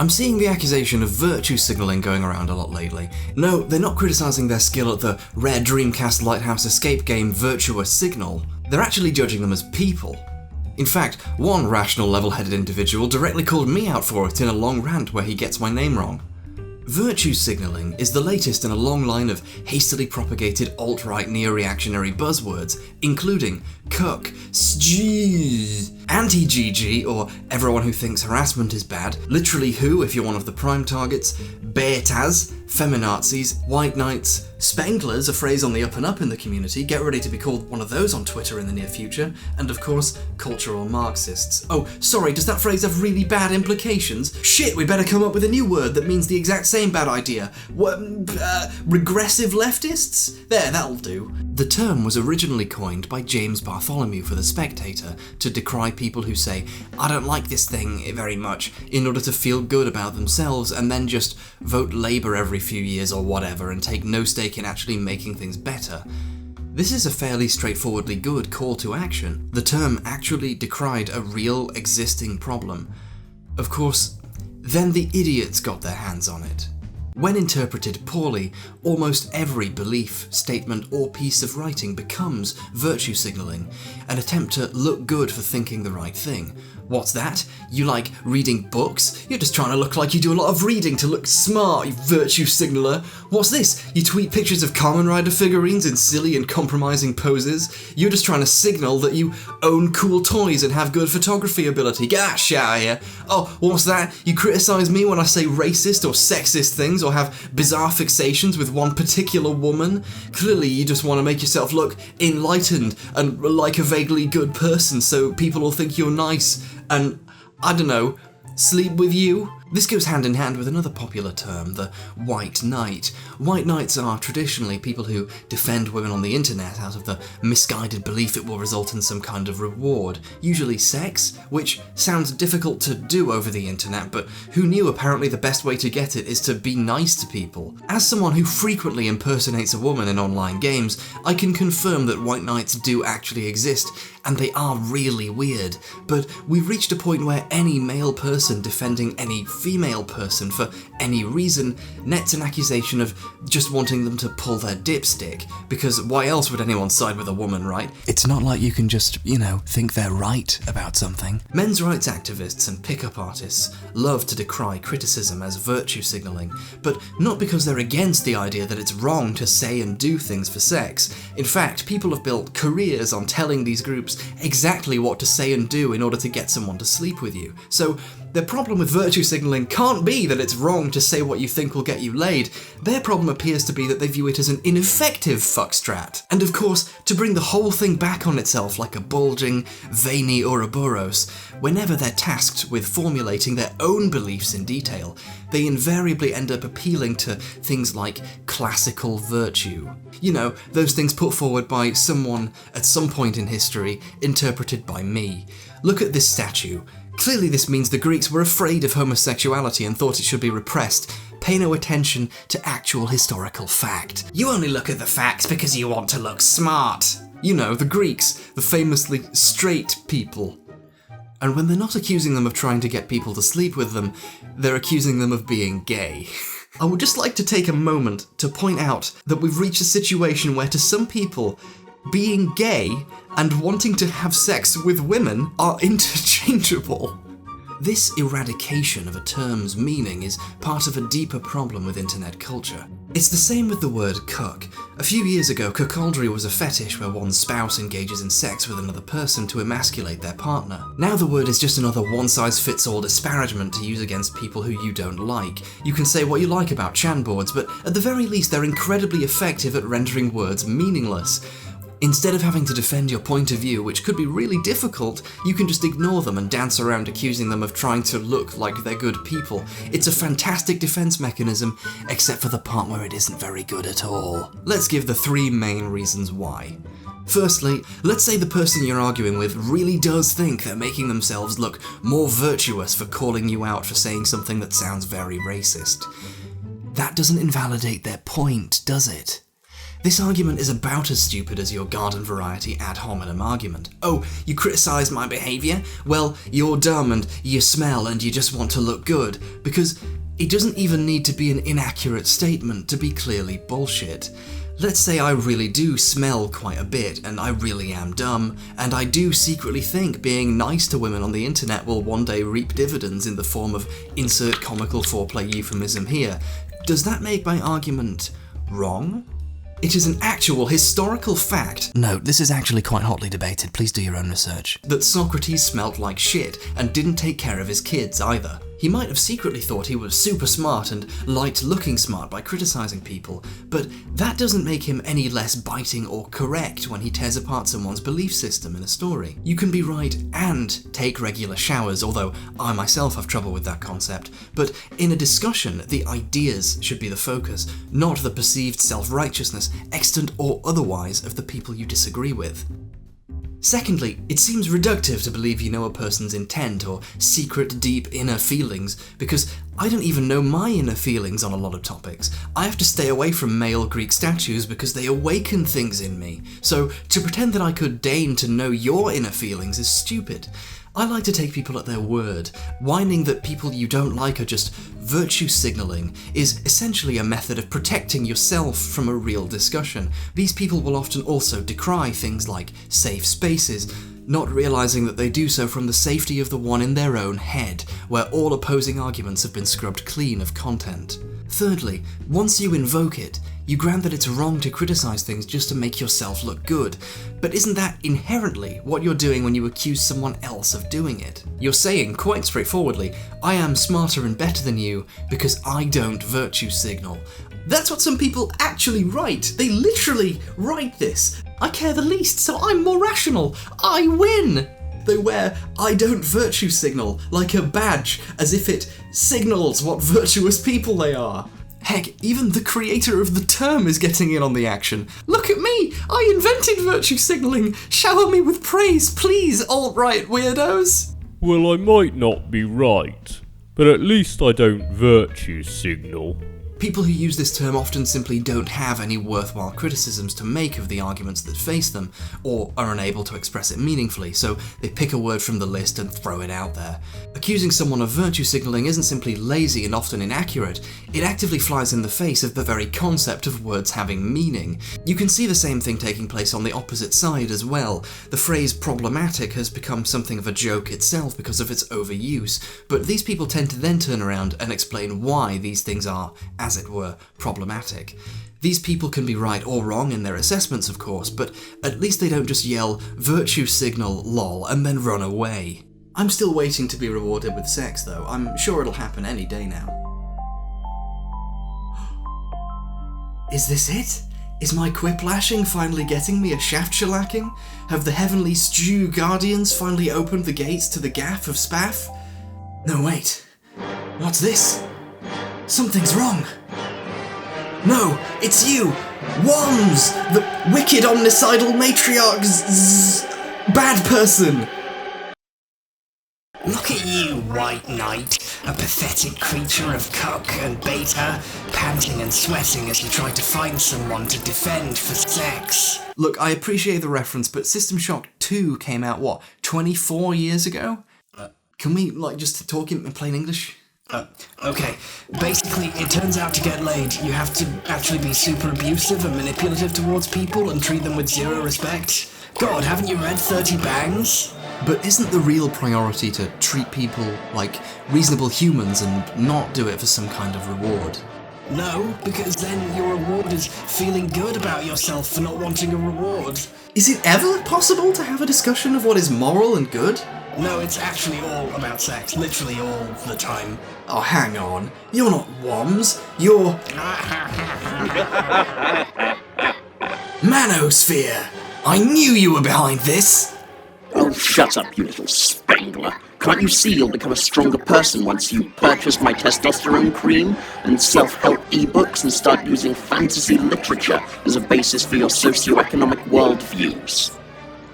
I'm seeing the accusation of virtue signalling going around a lot lately. No, they're not criticising their skill at the rare Dreamcast Lighthouse escape game Virtuous Signal. They're actually judging them as people. In fact, one rational, level-headed individual directly called me out for it in a long rant where he gets my name wrong. Virtue signalling is the latest in a long line of hastily propagated alt-right neo-reactionary buzzwords, including cuck, sjeez, anti-GG, or everyone who thinks harassment is bad, literally who if you're one of the prime targets, betas, feminazis, white knights, spanglers, a phrase on the up and up in the community, get ready to be called one of those on Twitter in the near future, and of course, cultural Marxists. Oh, sorry, does that phrase have really bad implications? Shit, we better come up with a new word that means the exact same bad idea. What, regressive leftists? There, that'll do. The term was originally coined by James Bartholomew for The Spectator to decry people who say, I don't like this thing very much, in order to feel good about themselves and then just vote Labour every few years or whatever and take no stake in actually making things better. This is a fairly straightforwardly good call to action. The term actually decried a real existing problem. Of course, then the idiots got their hands on it. When interpreted poorly, almost every belief, statement, or piece of writing becomes virtue signalling, an attempt to look good for thinking the right thing. What's that? You like reading books? You're just trying to look like you do a lot of reading to look smart, you virtue signaller. What's this? You tweet pictures of Kamen Rider figurines in silly and compromising poses? You're just trying to signal that you own cool toys and have good photography ability. Get that shit out of here. Oh, what's that? You criticise me when I say racist or sexist things or have bizarre fixations with one particular woman? Clearly you just want to make yourself look enlightened and like a vaguely good person so people will think you're nice and, I don't know, sleep with you? This goes hand in hand with another popular term, the white knight. White knights are traditionally people who defend women on the internet out of the misguided belief it will result in some kind of reward, usually sex, which sounds difficult to do over the internet, but who knew apparently the best way to get it is to be nice to people. As someone who frequently impersonates a woman in online games, I can confirm that white knights do actually exist, and they are really weird, but we've reached a point where any male person defending any female person for any reason nets an accusation of just wanting them to pull their dipstick, because why else would anyone side with a woman, right? It's not like you can just, think they're right about something. Men's rights activists and pickup artists love to decry criticism as virtue signalling, but not because they're against the idea that it's wrong to say and do things for sex. In fact, people have built careers on telling these groups exactly what to say and do in order to get someone to sleep with you. So their problem with virtue signalling can't be that it's wrong to say what you think will get you laid. Their problem appears to be that they view it as an ineffective fuckstrat. And of course, to bring the whole thing back on itself like a bulging, veiny Ouroboros, whenever they're tasked with formulating their own beliefs in detail, they invariably end up appealing to things like classical virtue. Those things put forward by someone at some point in history, interpreted by me. Look at this statue. Clearly this means the Greeks were afraid of homosexuality and thought it should be repressed. Pay no attention to actual historical fact. You only look at the facts because you want to look smart. The Greeks, the famously straight people. And when they're not accusing them of trying to get people to sleep with them, they're accusing them of being gay. I would just like to take a moment to point out that we've reached a situation where to some people, being gay and wanting to have sex with women are interchangeable. This eradication of a term's meaning is part of a deeper problem with internet culture. It's the same with the word cuck. A few years ago, cuckoldry was a fetish where one's spouse engages in sex with another person to emasculate their partner. Now the word is just another one-size-fits-all disparagement to use against people who you don't like. You can say what you like about Chan boards, but at the very least they're incredibly effective at rendering words meaningless. Instead of having to defend your point of view, which could be really difficult, you can just ignore them and dance around accusing them of trying to look like they're good people. It's a fantastic defense mechanism, except for the part where it isn't very good at all. Let's give the 3 main reasons why. Firstly, let's say the person you're arguing with really does think they're making themselves look more virtuous for calling you out for saying something that sounds very racist. That doesn't invalidate their point, does it? This argument is about as stupid as your garden variety ad hominem argument. Oh, you criticised my behaviour? Well, you're dumb and you smell and you just want to look good, because it doesn't even need to be an inaccurate statement to be clearly bullshit. Let's say I really do smell quite a bit, and I really am dumb, and I do secretly think being nice to women on the internet will one day reap dividends in the form of insert comical foreplay euphemism here. Does that make my argument wrong? It is an actual historical fact. No, this is actually quite hotly debated, please do your own research. That Socrates smelt like shit and didn't take care of his kids either. He might have secretly thought he was super smart and liked looking smart by criticising people, but that doesn't make him any less biting or correct when he tears apart someone's belief system in a story. You can be right and take regular showers, although I myself have trouble with that concept, but in a discussion, the ideas should be the focus, not the perceived self-righteousness, extant or otherwise, of the people you disagree with. Secondly, it seems reductive to believe you know a person's intent or secret deep inner feelings, because I don't even know my inner feelings on a lot of topics. I have to stay away from male Greek statues because they awaken things in me, so to pretend that I could deign to know your inner feelings is stupid. I like to take people at their word. Whining that people you don't like are just virtue signalling is essentially a method of protecting yourself from a real discussion. These people will often also decry things like safe spaces, not realising that they do so from the safety of the one in their own head, where all opposing arguments have been scrubbed clean of content. Thirdly, once you invoke it, you grant that it's wrong to criticise things just to make yourself look good. But isn't that inherently what you're doing when you accuse someone else of doing it? You're saying, quite straightforwardly, I am smarter and better than you because I don't virtue signal. That's what some people actually write. They literally write this. I care the least, so I'm more rational. I win! They wear I don't virtue signal like a badge, as if it signals what virtuous people they are. Heck, even the creator of the term is getting in on the action. Look at me! I invented virtue signalling! Shower me with praise, please, alt-right weirdos! Well, I might not be right, but at least I don't virtue signal. People who use this term often simply don't have any worthwhile criticisms to make of the arguments that face them, or are unable to express it meaningfully, so they pick a word from the list and throw it out there. Accusing someone of virtue signalling isn't simply lazy and often inaccurate, it actively flies in the face of the very concept of words having meaning. You can see the same thing taking place on the opposite side as well. The phrase problematic has become something of a joke itself because of its overuse, but these people tend to then turn around and explain why these things are, as it were, problematic. These people can be right or wrong in their assessments, of course, but at least they don't just yell, virtue signal, lol, and then run away. I'm still waiting to be rewarded with sex, though. I'm sure it'll happen any day now. Is this it? Is my quiplashing finally getting me a shaft shellacking? Have the heavenly stew guardians finally opened the gates to the gaff of spaff? No, wait. What's this? Something's wrong. No, it's you! Wands! The wicked omnicidal matriarch's bad person! Look at you, white knight, a pathetic creature of cuck and beta, panting and sweating as you try to find someone to defend for sex. Look, I appreciate the reference, but System Shock 2 came out, 24 years ago? Can we, just talk in plain English? Okay. Basically, it turns out to get laid, you have to actually be super abusive and manipulative towards people and treat them with zero respect. God, haven't you read 30 Bangs? But isn't the real priority to treat people like reasonable humans and not do it for some kind of reward? No, because then your reward is feeling good about yourself for not wanting a reward. Is it ever possible to have a discussion of what is moral and good? No, it's actually all about sex, literally all the time. Oh, hang on. You're not Woms, you're... Manosphere! I knew you were behind this! Oh, shut up, you little spangler. Can't you see you'll become a stronger person once you purchase my testosterone cream and self-help ebooks and start using fantasy literature as a basis for your socioeconomic worldviews?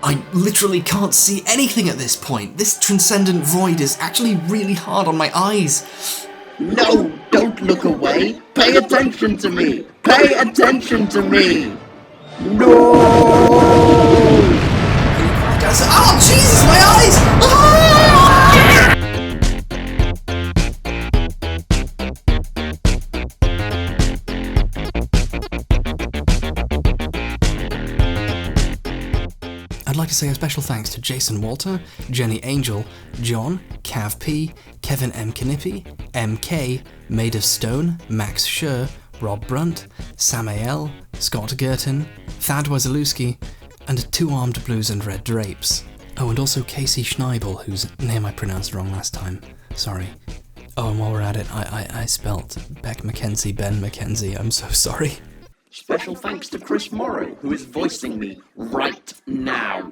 I literally can't see anything at this point. This transcendent void is actually really hard on my eyes. No, don't look away. Pay attention to me. Pay attention to me. No! Oh, Jesus, my eyes! I'd like to say a special thanks to Jason Walter, Jenny Angel, John, Cav P, Kevin M. Knippi, MK, Made of Stone, Max Scher, Rob Brunt, Samael, Scott Girton, Thad Wazalewski, and Two-Armed Blues and Red Drapes. Oh, and also Casey Schneibel, whose name I pronounced wrong last time. Sorry. Oh, and while we're at it, I spelt Beck McKenzie, Ben McKenzie. I'm so sorry. Special thanks to Chris Morrow, who is voicing me right now.